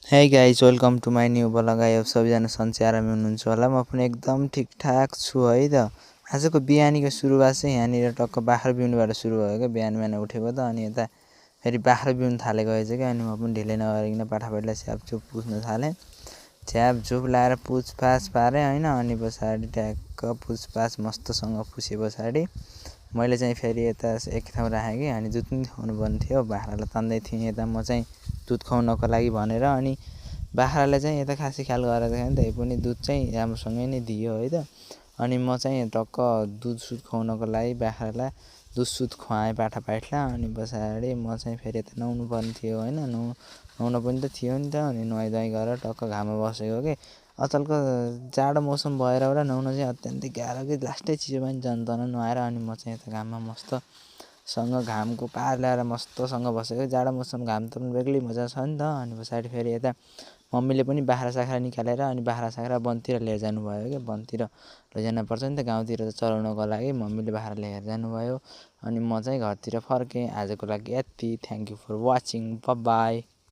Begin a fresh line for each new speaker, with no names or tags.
हे guys welcome to my new blog. I hope सबैजना सन्चै आरामै हुनुहुन्छ होला। म पनि एकदम ठिकठाक छु है त। आजको बिहानीको सुरुवात चाहिँ यहाँनिर टक्क बाख्रा बिउनुबाट सुरु भयो क्या। बिहान बिहान उठेको त अनि यता फेरि बाख्रा बिउनु थालेको रहेछ क्या। अनि म पनि ढिलै नगरिकन पाठापाठीलाई स्यापचुप पुस्न थालेँ। झ्यापझुप लाएर पुछपाछ पारेँ होइन। अनि पछाडि ट्याक्क पुछपाछ मस्तसँग पुछे पछाडि मैले चाहिँ फेरि यता एक ठाउँ राखेँ कि। अनि दुध पनि खुवाउनु पर्ने थियो। बाख्रालाई तान्दै थिएँ यता म चाहिँ दुध खुवाउनको लागि भनेर। अनि बाख्रालाई चाहिँ यता खासी ख्याल गरेर देखाएँ त्यही पनि दुध चाहिँ राम्रोसँगै नै दियो है त। अनि म चाहिँ टक्क दुधसुध खुवाउनको लागि बाख्रालाई दुधसुध खुवाएँ पाठापाठीलाई। अनि पछाडि म चाहिँ फेरि यता नुहाउनु पर्ने थियो होइन। नुहाउनु पनि त थियो नि त। अनि नुहाइधुवाइ गरेर टक्क घाममा बसेको कि। अचलको जाडो मौसम भएर एउटा नुहाउनु चाहिँ अत्यन्तै गाह्रो कि। लास्टै चिसो पनि जन्तन नुहाएर अनि म चाहिँ यता घाममा मस्तसँग घामको पार ल्याएर मस्तसँग बसेको। जाडो मौसम घाम त पनि बेग्लै मजा छ नि त। अनि पछाडि फेरि यता मम्मीले पनि बाख्रा साख्रा निकालेर अनि बाख्रा साख्रा वनतिर लिएर जानुभयो क्या। वनतिर लैजानु पर्छ नि त गाउँतिर त चराउनको लागि। मम्मीले बाख्रा लिएर जानुभयो अनि म चाहिँ घरतिर फर्केँ। आजको लागि यति। Thank you for watching. Bye by.